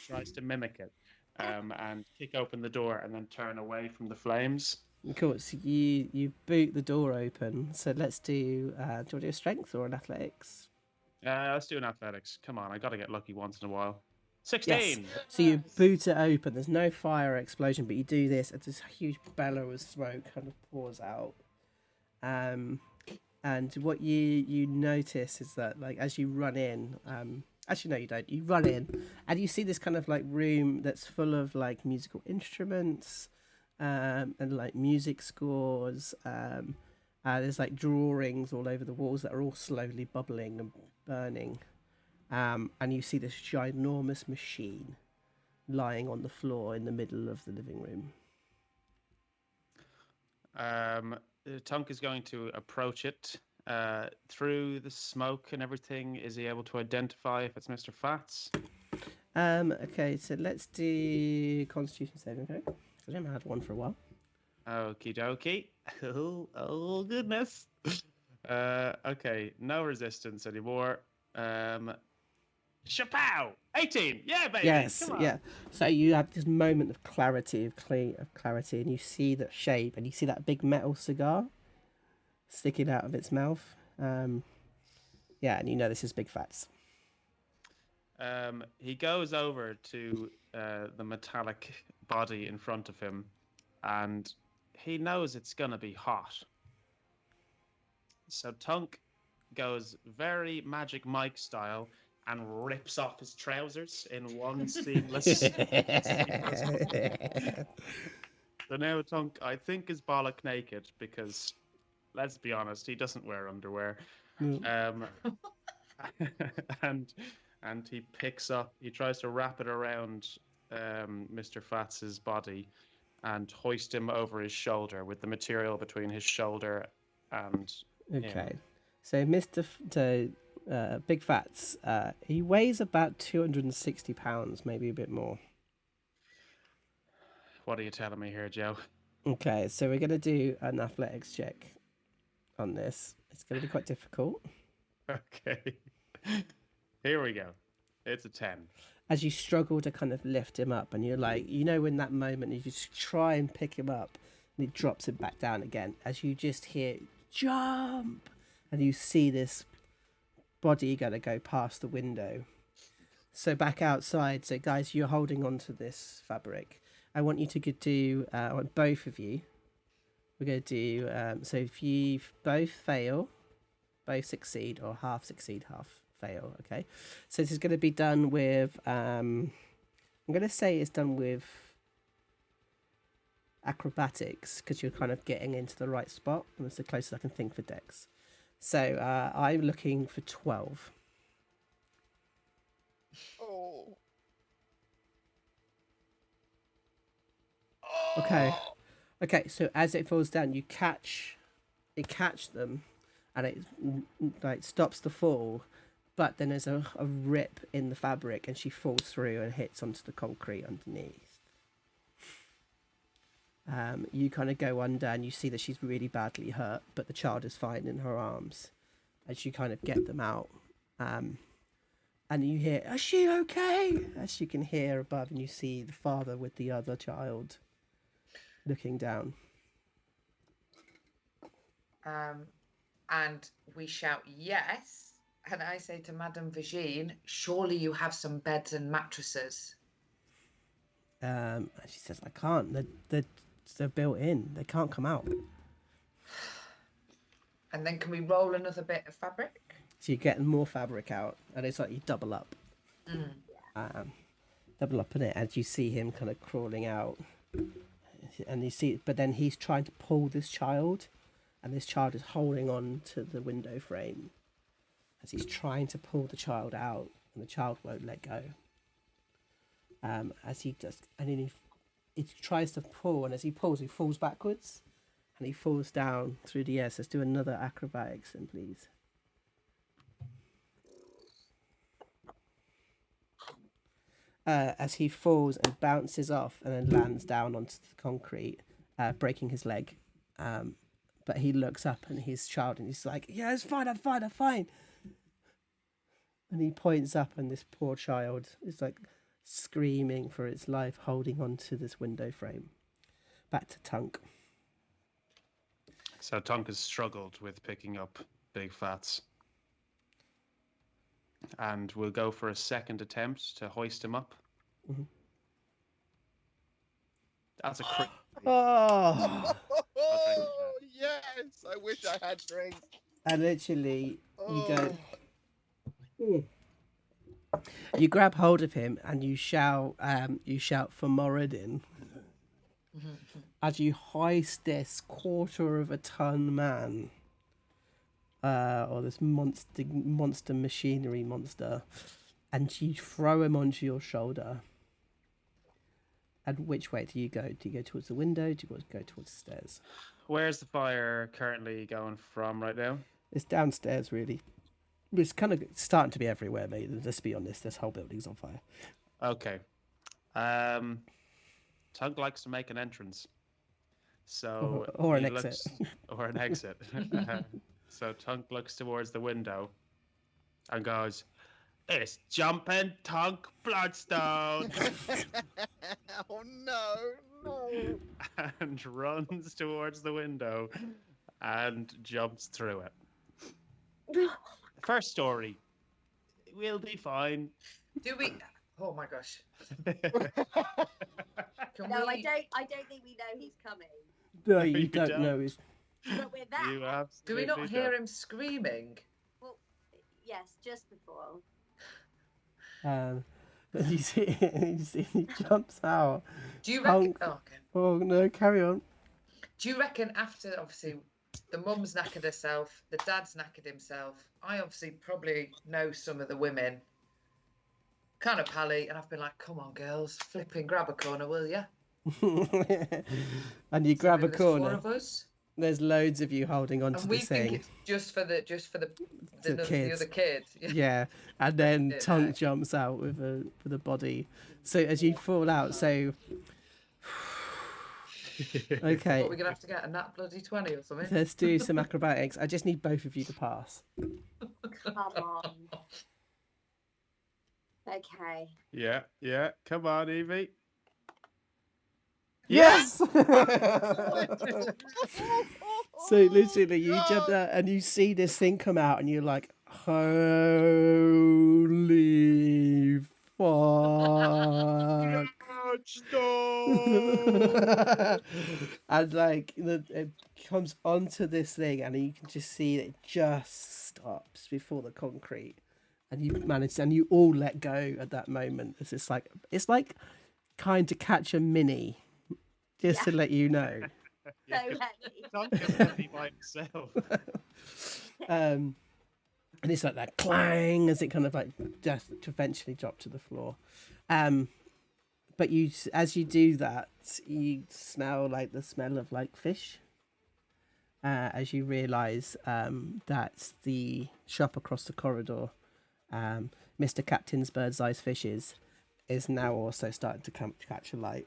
tries to mimic it. And kick open the door and then turn away from the flames. Of course, you boot the door open. So let's do. Do you want to do a strength or an athletics? Let's do an athletics. Come on, I got to get lucky once in a while. 16. Yes. So you boot it open. There's no fire or explosion, but you do this. And this huge bellow of smoke kind of pours out. And what you notice is that as you run in. Actually, no, you don't. You run in, and you see this kind of room that's full of musical instruments, and music scores. There's drawings all over the walls that are all slowly bubbling and burning. And you see this ginormous machine lying on the floor in the middle of the living room. Tunk is going to approach it. Through the smoke and everything, is he able to identify if it's Mr. Fats? Okay, so let's do Constitution saving throw. I haven't had one for a while. Okie dokie. Oh goodness. Okay, no resistance anymore. Chapow! 18! Yeah, baby! Yes, Come on! yeah. So you have this moment of clarity, of clarity, and you see that shape, and you see that big metal cigar sticking out of its mouth. Yeah, and you know this is Big Fats. He goes over to the metallic body in front of him, and he knows it's gonna be hot. So Tunk goes very Magic Mike style and rips off his trousers in one seamless. So now Tunk, I think, is bollock naked because, let's be honest, he doesn't wear underwear. Um, and he tries to wrap it around Mr. Fats's body and hoist him over his shoulder with the material between his shoulder and Okay, him. so Big Fats, he weighs about 260 pounds, maybe a bit more. What are you telling me here, Joe? Okay, so we're going to do an athletics check on this. It's going to be quite difficult. Okay. Here we go. It's a 10. As you struggle to kind of lift him up, and you're like, you know, in that moment, you just try and pick him up, and he drops him back down again. As you just hear, jump! And you see this body going to go past the window. So back outside, so guys, you're holding on to this fabric. I want you to do, I want both of you, we're going to do, so if you both fail, both succeed, or half succeed, half fail, okay? So this is going to be done with, I'm going to say it's done with acrobatics, because you're kind of getting into the right spot, and it's the closest I can think for dex. So I'm looking for 12. Oh. Okay, so as it falls down, you catch them, and it like stops the fall, but then there's a rip in the fabric, and she falls through and hits onto the concrete underneath. You kind of go under, and you see that she's really badly hurt, but the child is fine in her arms. As you kind of get them out, and you hear, "Is she okay?" As you can hear above, and you see the father with the other child looking down. And we shout yes, and I say to Madame Virginie, surely you have some beds and mattresses. And she says, "I can't. They're built in. They can't come out." And then can we roll another bit of fabric? So you get more fabric out, and it's like you double up. Double up in it, as you see him kind of crawling out. And you see, but then he's trying to pull this child, and this child is holding on to the window frame as he's trying to pull the child out, and the child won't let go. As he does, and then he tries to pull, and as he pulls, he falls backwards, and he falls down through the air. So let's do another acrobatics, then, please. As he falls and bounces off and then lands down onto the concrete, breaking his leg. But he looks up and his child, and he's like, "Yeah, it's fine, I'm fine." And he points up, and this poor child is like screaming for its life, holding onto this window frame. Back to Tunk. So Tunk has struggled with picking up Big Fats. And we'll go for a second attempt to hoist him up. Mm-hmm. That's a crit. Oh! Oh, yes! I wish I had drink. And literally, you go. You grab hold of him and you shout for Moradin. As you hoist this quarter-of-a-ton man, or this monster machinery monster, and you throw him onto your shoulder. And which way do you go? Do you go towards the window? Do you go towards the stairs? Where's the fire currently going from right now? It's downstairs, really. It's kind of starting to be everywhere, mate. Let's be honest, this whole building's on fire. Okay. Tug likes to make an entrance. So Or an he exit. or an exit. So Tunk looks towards the window and goes, "It's jumping Tunk Bloodstone," Oh no! and runs towards the window and jumps through it. First story. We'll be fine. Do we? Oh my gosh. Can No, we? I don't think we know he's coming. No, You you don't know. don't. He's... But we're there. You Do absolutely we not hear don't. him screaming? Well, yes, just before. And you see he jumps out. Do you reckon? Tunk... Oh, okay. Oh no, carry on. Do you reckon after obviously the mum's knackered herself, the dad's knackered himself? I obviously probably know some of the women, kind of pally, and I've been like, "Come on, girls, flipping grab a corner, will ya?" And you So grab a maybe there's 4 corner. of us, There's loads of you holding onto and we this think thing. it's just for the The the kids. other kid. Yeah, and then Yeah. Tunk jumps out with a body. So as you fall out, so okay, What, we're gonna have to get a nat bloody 20 or something. let's do some acrobatics. I just need both of you to pass. Come on. Okay. Yeah. Come on, Evie. Yes. So literally, you jump out and you see this thing come out, and you're like, "Holy fuck!" And like it comes onto this thing, and you can just see it just stops before the concrete, and you manage, and you all let go at that moment. It's like kind of catch a mini, just to let you know. So heavy. Tunk is heavy by himself. And it's like that clang as it kind of like just eventually drop to the floor. But you, as you do that, you smell like the smell of like fish. As you realise that's the shop across the corridor. Mr. Captain's Bird's Eyes Fishes is now also starting to catch a light.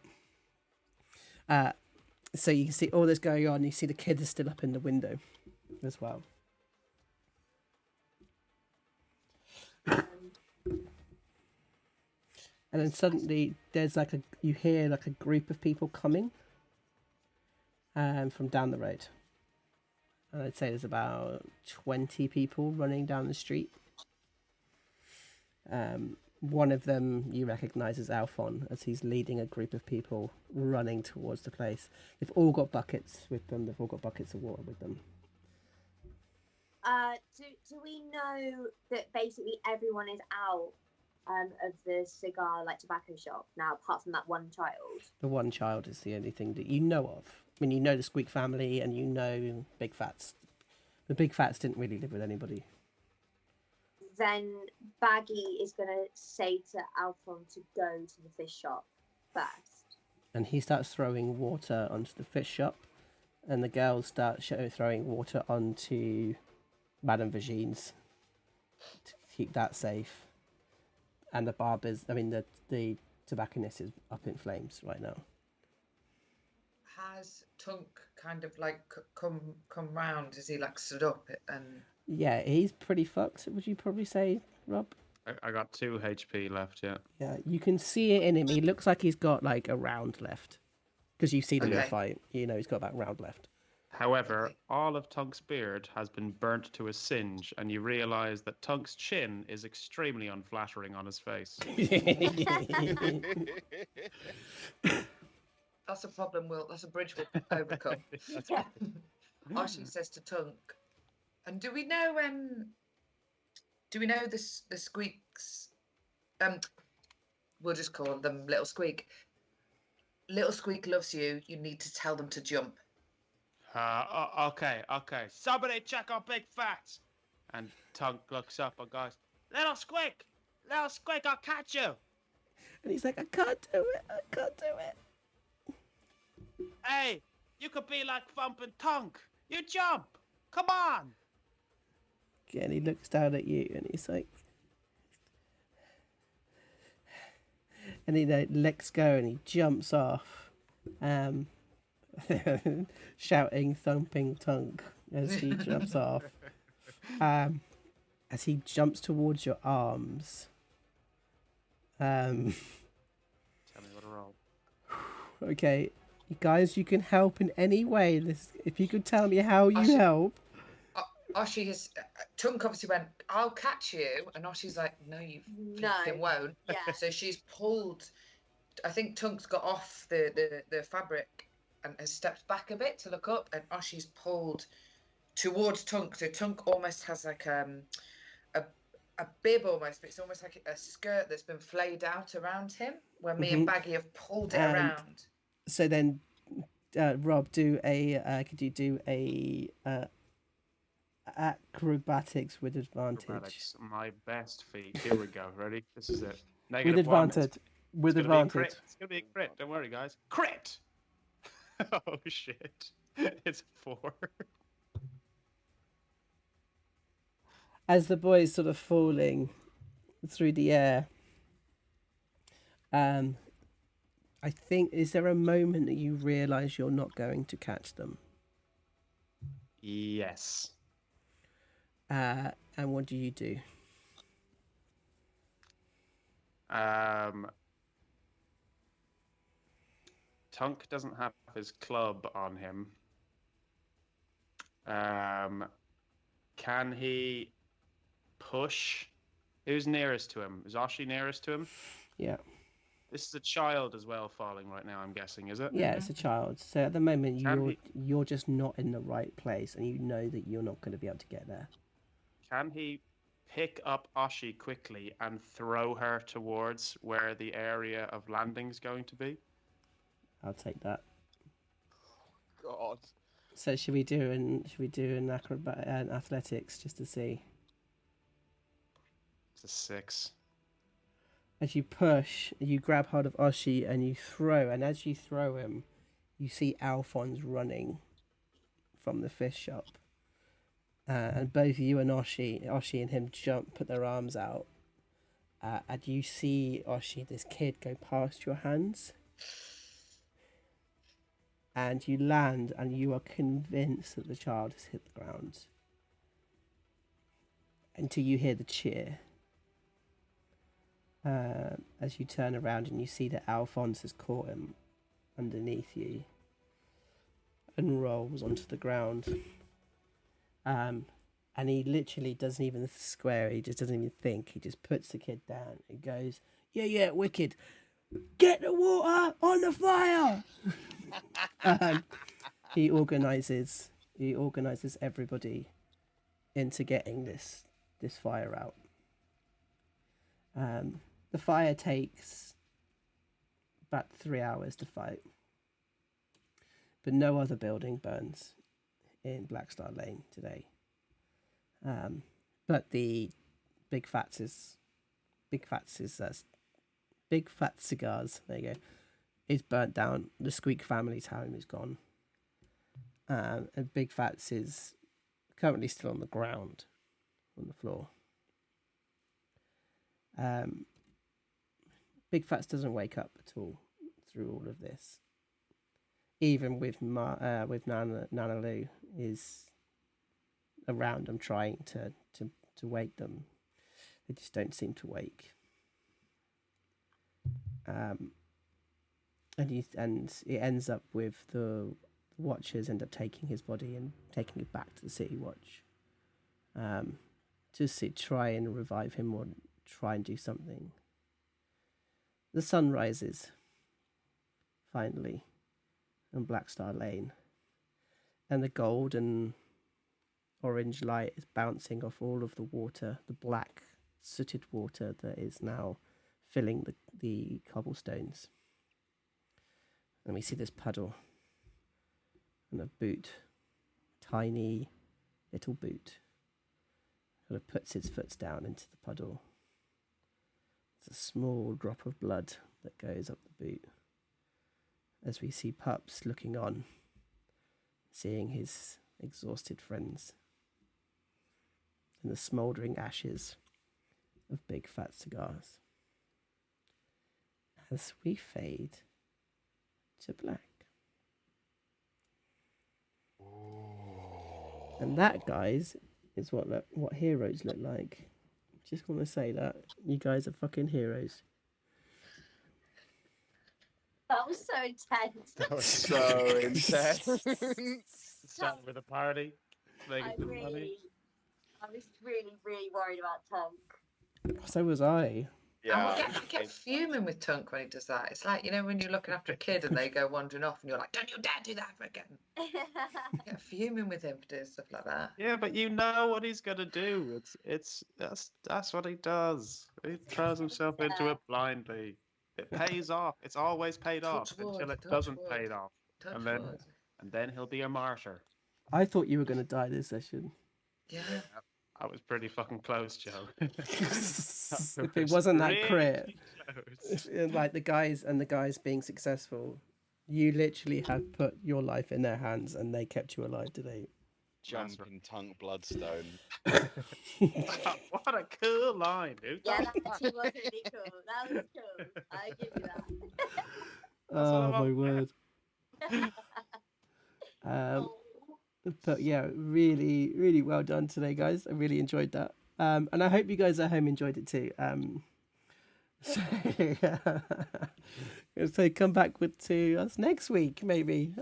So you can see all this going on. You see the kid is still up in the window as well. And then suddenly there's like you hear like a group of people coming from down the road. And I'd say there's about 20 people running down the street. One of them you recognise as Alphon, as he's leading a group of people running towards the place. They've all got buckets with them. They've all got buckets of water with them. Do we know that basically everyone is out of the cigar like tobacco shop now, apart from that one child? The one child is the only thing that you know of. I mean, you know the Squeak family, and you know Big Fats. The Big Fats didn't really live with anybody. Then Baggy is going to say to Alphon to go to the fish shop first. And he starts throwing water onto the fish shop, and the girls start throwing water onto Madame Virgine's to keep that safe. And the the tobacconist is up in flames right now. Has Tunk kind of like come round? Is he like stood up and? Yeah, he's pretty fucked, would you probably say, Rob? I got 2 HP left, yeah. Yeah, you can see it in him. He looks like he's got like a round left. Because you've seen him in a Okay. fight. You know he's got about a round left. However, all of Tunk's beard has been burnt to a singe, and you realise that Tunk's chin is extremely unflattering on his face. That's a problem. That's a bridge we'll overcome. Yeah. Archie says to Tunk, and do we know the Squeaks? We'll just call them Little Squeak. Little Squeak loves you. You need to tell them to jump. Okay. Somebody check on Big Fat. And Tunk looks up and goes, Little Squeak, I'll catch you. And he's like, I can't do it. Hey, you could be like Thumping Tunk. You jump. Come on. And he looks down at you and he's like, and he lets go and he jumps off. And shouting, thumping Tunk as he jumps off. As he jumps towards your arms. Tell me what to roll. Okay, you guys, you can help in any way. If you could tell me how you help. Oshi has Tunk obviously went, I'll catch you, and Oshi's like, no, you flipping won't. Yeah. So she's pulled. I think Tunk's got off the fabric and has stepped back a bit to look up, and Oshi's pulled towards Tunk. So Tunk almost has like a bib almost, but it's almost like a skirt that's been flayed out around him. Where me and Baggy have pulled it around. So then, Rob, could you do a acrobatics with advantage? Acrobatics, my best feat. Here we go. Ready? This is it. With advantage. With advantage. It's gonna be a crit. Don't worry, guys. Crit. Oh shit! It's 4. As the boy's sort of falling through the air, I think, is there a moment that you realise you're not going to catch them? Yes. And what do you do? Tunk doesn't have his club on him. Can he push? Who's nearest to him? Is Oshi nearest to him? Yeah. This is a child as well falling right now, I'm guessing, is it? Yeah, it's a child. So at the moment, Can you're just not in the right place, and you know that you're not going to be able to get there. Can he pick up Oshi quickly and throw her towards where the area of landing is going to be? I'll take that. God. So should we do an athletics just to see? It's a 6. As you push, you grab hold of Oshi and you throw, and as you throw him, you see Alphonse running from the fish shop. And both you and Oshi and him put their arms out. And you see, Oshi, this kid go past your hands. And you land, and you are convinced that the child has hit the ground. Until you hear the cheer. As you turn around and you see that Alphonse has caught him underneath you and rolls onto the ground. And he literally doesn't even square, he just doesn't even think. He just puts the kid down and goes, yeah, wicked. Get the water on the fire! He organises everybody into getting this fire out. The fire takes about 3 hours to fight, but no other building burns in Blackstar Lane today. But the Big Fat Cigars, there you go, is burnt down. The Squeak family's home is gone. And Big Fats is currently still on the ground, on the floor. Big Fats doesn't wake up at all through all of this. Even with Nana Lou is around them trying to wake them. They just don't seem to wake. And it ends up with the Watchers end up taking his body and taking it back to the City Watch. To try and revive him or try and do something. The sun rises, finally, on Blackstar Lane, and the gold and orange light is bouncing off all of the water, the black, sooted water that is now filling the cobblestones. And we see this puddle and a boot, tiny little boot, sort of puts its foot down into the puddle. It's a small drop of blood that goes up the boot as we see Pups looking on, seeing his exhausted friends in the smouldering ashes of Big Fat Cigars. As we fade to black. And that, guys, is what heroes look like. Just want to say that you guys are fucking heroes. That was so intense. That was So intense. Starting with a party, making I some money. was really, really worried about Tonk. So was I. Yeah. I get fuming with Tunk when he does that. It's like, you know, when you're looking after a kid and they go wandering off and you're like, don't you dare do that ever again. I get fuming with him for doing stuff like that. Yeah, but you know what he's gonna do. That's what he does. He throws himself into it blindly. It pays off. It's always paid off until it doesn't pay off. And then he'll be a martyr. I thought you were going to die this session. Yeah. I was pretty fucking close, Joe. If it wasn't that crit, like the guys being successful, you literally have put your life in their hands and they kept you alive today. Jumping Tongue Bloodstone. What a cool line, dude. Yeah, that actually was really cool. That was cool. I give you that. Oh my word. But yeah, really, really well done today, guys. I really enjoyed that. And I hope you guys at home enjoyed it too. So come back to us next week, maybe.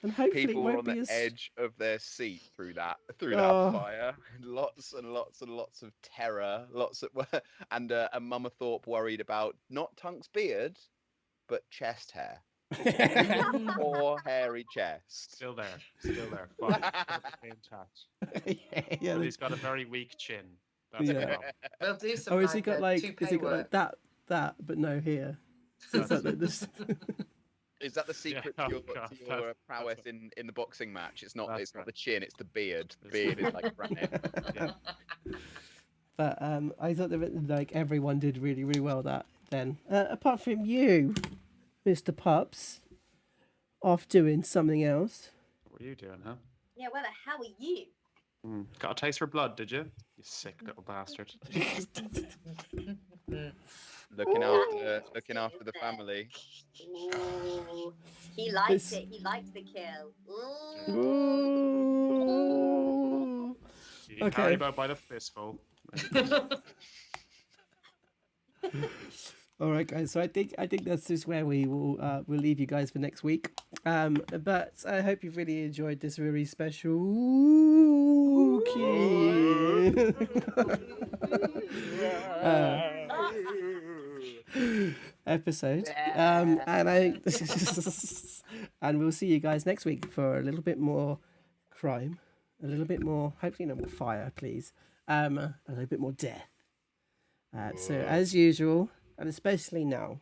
And hopefully People it were won't on be the as... edge of their seat through that Oh. fire. Lots and lots and lots of terror. And Mama Thorpe worried about not Tunk's beard, but chest hair. Or hairy chest. Still there. Fine. Intact. Yeah, But he's got a very weak chin. That's Yeah. the problem. We'll do some has he got like toupee that but no hair? So it's like this. Is that the secret Yeah, to oh God, your that's- prowess in the boxing match? It's not That's not right. the chin, it's the beard. The beard is like granite. Yeah. But I thought that like everyone did really, really well that then. Apart from you, Mr. Pups, off doing something else. What were you doing, huh? Yeah, where the hell are you? Got a taste for blood, did you? You sick little bastard. Looking after the family. Ooh, he liked it. He liked the kill. Ooh. Ooh. You Okay. carry about by the fistful. All right, guys. So I think that's just where we will we'll leave you guys for next week. But I hope you've really enjoyed this very special episode. And and we'll see you guys next week for a little bit more crime, a little bit more, hopefully no more fire, please. A little bit more death. So as usual, and especially now,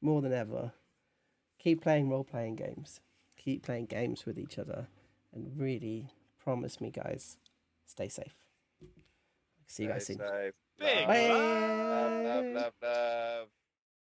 more than ever, keep playing role-playing games. Keep playing games with each other, and really promise me, guys, stay safe. See you guys soon. Safe. Big Bye. Love, love, love, love.